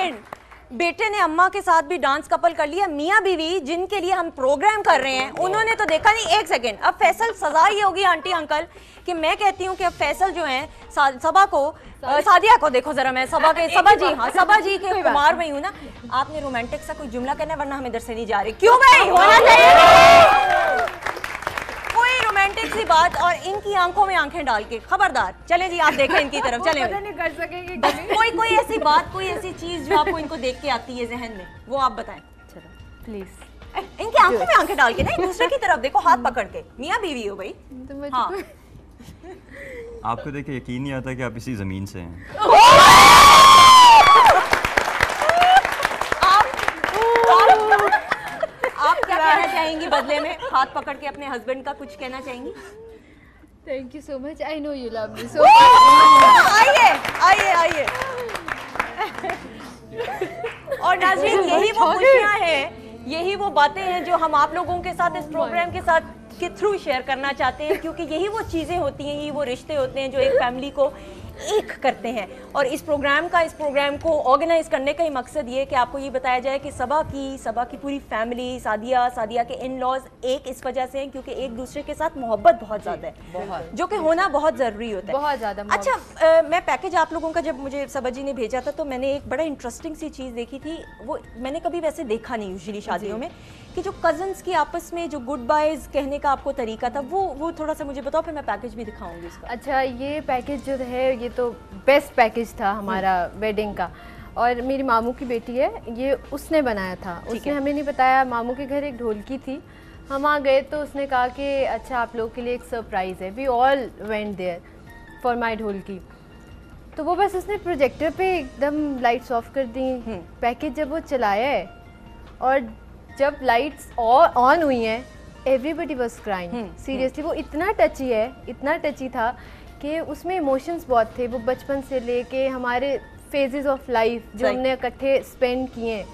Second, बेटे ने अम्मा के साथ भी डांस कपल कर लिया। मियाँ बीवी जिनके लिए हम प्रोग्राम कर रहे हैं उन्होंने तो देखा नहीं। एक सेकेंड, अब फैसल सजा ये होगी आंटी अंकल कि मैं कहती हूँ कि अब फैसल जो है सबा को सादिया को देखो जरा, मैं सबा के सबा जी, हाँ सबा जी के कुमार में हूँ ना। आपने रोमांटिक सा कोई जुमला कहना वरना हम इधर से नहीं जा रहे। क्यों भाई, होना चाहिए कोई रोमांटिक सी बात। और इनकी आंखों में आंखें डाल के खबरदार। चले जी आप देखें इनकी तरफ, चले नहीं कर सकेंगे कोई ऐसी बात, कोई ऐसी चीज जो आपको इनको देख के आती है जहन में, वो आप बताएं। चलो प्लीज, इनकी आंखों में आंखें डाल के ना दूसरे की तरफ देखो, हाथ पकड़ के। मियाँ बीवी हो भाई। हाँ। आपको देख के यकीन नहीं आता कि आप इसी जमीन से हैं। आप क्या कहना चाहेंगी बदले में? हाथ पकड़ के अपने हस्बैंड का कुछ कहना चाहेंगी? Thank you so much, I know you love me so. आइए आइए आइए। और नाज़रीन, यही वो खुशियां हैं, यही वो बातें हैं जो हम आप लोगों के साथ इस प्रोग्राम के साथ के थ्रू शेयर करना चाहते हैं, क्योंकि यही वो चीज़ें होती हैं, यही वो रिश्ते होते हैं जो एक फैमिली को एक करते हैं। और इस प्रोग्राम को ऑर्गेनाइज करने का ही मकसद ये है कि आपको ये बताया जाए कि सबा की पूरी फैमिली, सादिया के इन लॉज एक इस वजह से हैं क्योंकि एक दूसरे के साथ मोहब्बत बहुत ज़्यादा है, जो कि होना बहुत ज़रूरी होता है, बहुत ज़्यादा। अच्छा, मैं पैकेज आप लोगों का जब मुझे सबा जी ने भेजा था तो मैंने एक बड़ा इंटरेस्टिंग सी चीज़ देखी थी। वो मैंने कभी वैसे देखा नहीं यूजुअली शादियों में, कि जो कजन्स की आपस में जो गुड बाइज कहने का आपको तरीका था, वो थोड़ा सा मुझे बताओ, फिर मैं पैकेज भी दिखाऊंगी इसका। अच्छा, ये पैकेज जो है ये तो बेस्ट पैकेज था हमारा वेडिंग का। और मेरी मामू की बेटी है, ये उसने बनाया था। उसने हमें नहीं बताया। मामू के घर एक ढोलकी थी, हम वहाँ गए तो उसने कहा कि अच्छा आप लोग के लिए एक सरप्राइज़ है। We all went there for my dholki. तो वो बस उसने प्रोजेक्टर पे एकदम लाइट्स ऑफ कर दी। पैकेज जब वो चलाया है और जब लाइट्स ऑन हुई हैं, एवरीबडी वाज क्राइंग सीरियसली। वो इतना टची है, इतना टची था कि उसमें इमोशंस बहुत थे। वो बचपन से लेके हमारे फेजेस ऑफ लाइफ जो हमने इकट्ठे स्पेंड किए,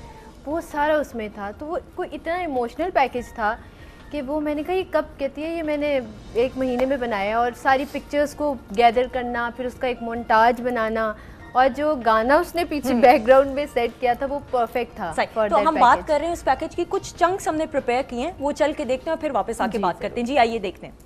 वो सारा उसमें था। तो वो कोई इतना इमोशनल पैकेज था कि वो मैंने कहा ये कब कहती है, ये मैंने 1 महीने में बनाया। और सारी पिक्चर्स को गैदर करना, फिर उसका एक मोन्टाज बनाना, और जो गाना उसने पीछे बैकग्राउंड में सेट किया था वो परफेक्ट था। तो हम बात कर रहे हैं उस पैकेज की, कुछ चंक्स हमने प्रिपेयर किए हैं, वो चल के देखते हैं और फिर वापस आके बात करते हैं। जी आइए देखते हैं।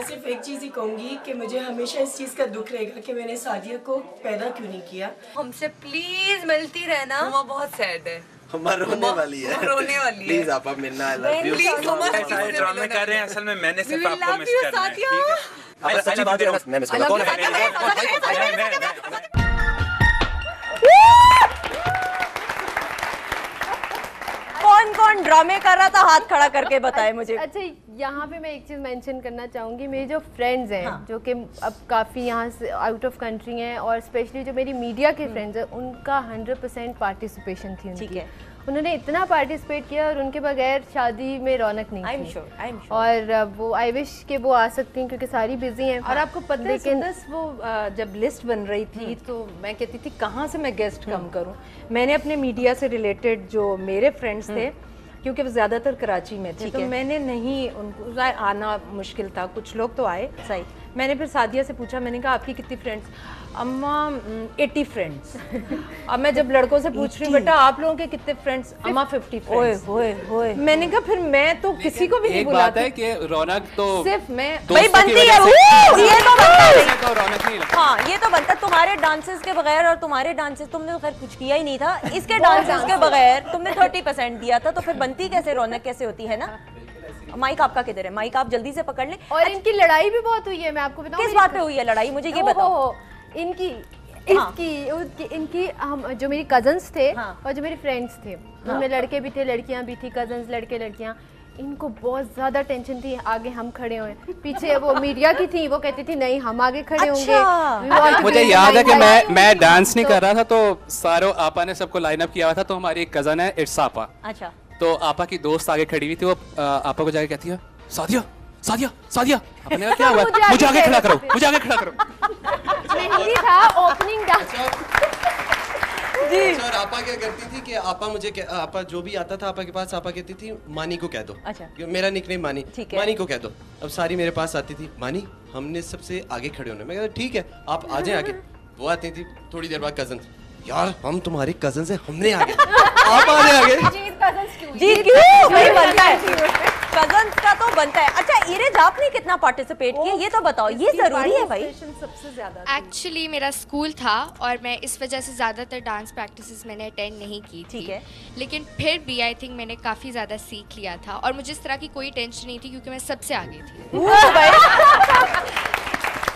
सिर्फ एक चीज़ ही कहूँगी कि मुझे हमेशा इस चीज़ का दुख रहेगा कि मैंने सादिया को पैदा क्यों नहीं किया। हमसे प्लीज मिलती रहना। हुमा बहुत सैड है, हुमा रोने वाली है, रोने वाली है। प्लीज आप मिलना, I love you. Please Huma सारे ड्रामे कर रहे हैं, असल में मैंने सिर्फ आपको मिस करना है। मैं सच्ची बात है, मैं मिस करना। कौन ड्रामे कर रहा था, हाथ खड़ा करके बताए मुझे। अच्छा, यहाँ पे मैं एक चीज़ मेंशन करना चाहूँगी। मेरे जो फ्रेंड्स हैं, जो कि अब काफ़ी यहाँ से आउट ऑफ कंट्री हैं, और स्पेशली जो मेरी मीडिया के फ्रेंड्स हैं, उनका 100% पार्टिसिपेशन थी उनकी। उन्होंने इतना पार्टिसिपेट किया और उनके बगैर शादी में रौनक नहीं थी। I'm sure. और वो आई विश कि वो आ सकती हैं क्योंकि सारी बिजी हैं। और आपको पता है सुंदस, वो जब लिस्ट बन रही थी तो मैं कहती थी कहाँ से मैं गेस्ट कम करूँ। मैंने अपने मीडिया से रिलेटेड जो मेरे फ्रेंड्स थे, क्योंकि वो ज़्यादातर कराची में थे, तो मैंने नहीं, उनको आना मुश्किल था। कुछ लोग तो आए, सही। मैंने फिर सादिया से पूछा, मैंने कहा आपकी कितनी फ्रेंड्स? अम्मा 80 फ्रेंड्स। अब मैं जब लड़कों से पूछ रही हूँ बेटा आप लोगों के कितने फ्रेंड्स? अम्मा 50 फ्रेंड्स। ओए मैंने कहा फिर मैं तो किसी को भी नहीं बुलाती। बात है कि रौनक तो सिर्फ मैं भाई बनती है, ये तो बनता है। रौनक नहीं लगता। हाँ ये तो बनता। तुम्हारे डांसेस के बगैर, और तुम्हारे डांसेस तुमने तो खैर कुछ किया ही नहीं था, इसके डांसेस के बगैर तुमने 30% दिया था, तो फिर बनती कैसे, रौनक कैसे होती है ना। माइक आपका किधर है? माइक आप जल्दी से पकड़ लें। और इनकी लड़ाई भी बहुत हुई है, मैं आपको बताऊं। किस बात पे हुई है लड़ाई, मुझे ये बताओ। इनकी हम जो मेरी कजन्स थे और जो मेरे फ्रेंड्स थे, उनमें लड़के भी थे, लड़कियां भी थी, कजन्स, लड़के लड़कियां। इनको बहुत ज्यादा टेंशन थी, आगे हम खड़े हुए, पीछे वो मीडिया की थी, वो कहती थी नहीं हम आगे खड़े होंगे। मुझे याद है कि मैं डांस नहीं कर रहा था, तो सारो आपा ने सबको लाइन अप किया हुआ था, तो हमारी एक कजन है इट्स आपा, अच्छा, तो आपा की दोस्त आगे खड़ी हुई थी, वो आपा को जाके कहती है सादिया सादिया सादिया, आपने कहा क्या हुआ, मुझे आगे खड़ा करो, मुझे आगे खड़ा करो। मेहंदी था ओपनिंग डांस। और आपा क्या करती थी कि आपा जो भी आता था आपा के पास, आपा कहती थी मानी को कह दो। अच्छा। मेरा निकनेम मानी, मानी को कह दो। अब सारी मेरे पास आती थी, मानी हमने सबसे आगे खड़े होने। मैं कहता ठीक है आप आ जाए आगे। वो आती थी थोड़ी देर बाद कजन, यार हम तुम्हारी कजन से हमने आगे, आप आ जाए आगे। जी क्यों भाई बनता है, कजन्स का तो बनता है। अच्छा इरेज आपने कितना पार्टिसिपेट किया ये तो बताओ, ये जरूरी है भाई। सबसे ज्यादा एक्चुअली मेरा स्कूल था और मैं इस वजह से ज़्यादातर डांस प्रैक्टिसेस मैंने अटेंड नहीं की थी, ठीक है, लेकिन फिर भी आई थिंक मैंने काफ़ी ज़्यादा सीख लिया था और मुझे इस तरह की कोई टेंशन नहीं थी क्योंकि मैं सबसे आगे थी।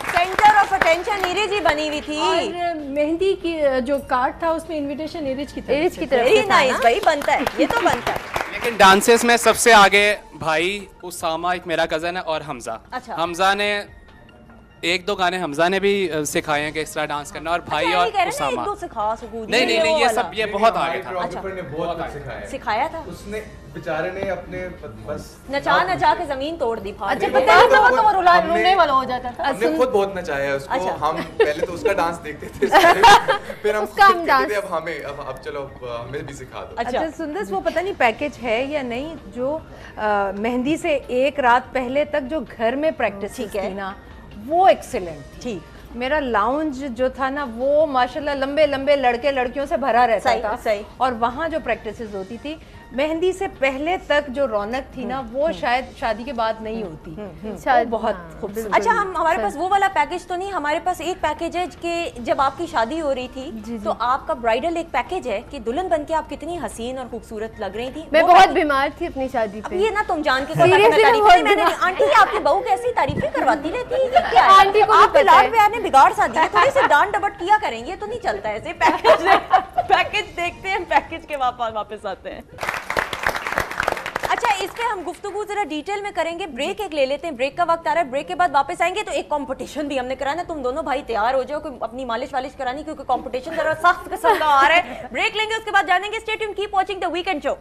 सेंटर ऑफ अटेंशन नीरज ही बनी हुई थी। और मेहंदी की जो कार्ड था उसमें इनविटेशन नीरज की तरफ से था। वेरी नाइस भाई, बनता है ये तो बनता है। लेकिन डांसेस में सबसे आगे भाई उसामा एक मेरा कजन है और हमजा। अच्छा। हमजा ने एक दो गाने हमजा ने भी सिखाए हैं कि इस तरह डांस करना, और भाई और उसामा नहीं ये सब ये बहुत आगे था। अच्छा, ने बहुत कुछ सिखाया था उसने, बेचारे ने अपने बस नचा के जमीन तोड़ दी। अच्छा पता है तो वो रोने वाला हो जाता था। हमने खुद बहुत नचाया है उसको। अच्छा। हम पहले तो उसका डांस देखते थे, फिर हम उसका खुद हम कहते थे अब हमें अब चलो हमें भी सिखा दो। अच्छा सुंदर, वो पता नहीं पैकेज है या नहीं, जो मेहंदी से एक रात पहले तक जो घर में प्रैक्टिस थी ना वो एक्सीलेंट थी। मेरा लाउंज जो था ना वो माशाल्लाह लंबे लंबे लड़के लड़कियों से भरा रहता सही, था। सही। और वहाँ जो प्रैक्टिसेस होती थी मेहंदी से पहले तक जो रौनक थी ना वो शायद शादी के बाद नहीं होती। शायद बहुत खूबसूरत। अच्छा हमारे पास वो वाला पैकेज तो नहीं, हमारे पास एक पैकेज है कि जब आपकी शादी हो रही थी तो आपका ब्राइडल एक पैकेज है कि दुल्हन बनके आप कितनी हसीन और खूबसूरत लग रही थी। मैं वो बहुत पैकेज- बीमार थी अपनी शादी अब पे। ये ना तुम जान के कोई Seriously, तारीफ बहुत नहीं, मैंने बीमार- आंटी आपकी बहू कैसी तारीफें करवाती रहती है, ये क्या है? आंटी को भी आपके पता लाड है। प्यार ने बिगाड़ सा दिया, थोड़ी सी डांट डपट किया करेंगे, ये तो नहीं चलता ऐसे। पैकेज देखते हैं, पैकेज के वापस आते हैं। अच्छा इस पे हम गुफ्तगू जरा डिटेल में करेंगे, ब्रेक एक ले लेते हैं, ब्रेक का वक्त आ रहा है, ब्रेक के बाद वापस आएंगे। तो एक कंपटीशन भी हमने कराना, तुम दोनों भाई तैयार हो जाओ अपनी मालिश वालिश करानी, क्योंकि कंपटीशन जरा सख्त किस्म का आ रहा है। ब्रेक लेंगे, उसके बाद जानेंगे। Stay tuned, keep watching the weekend show.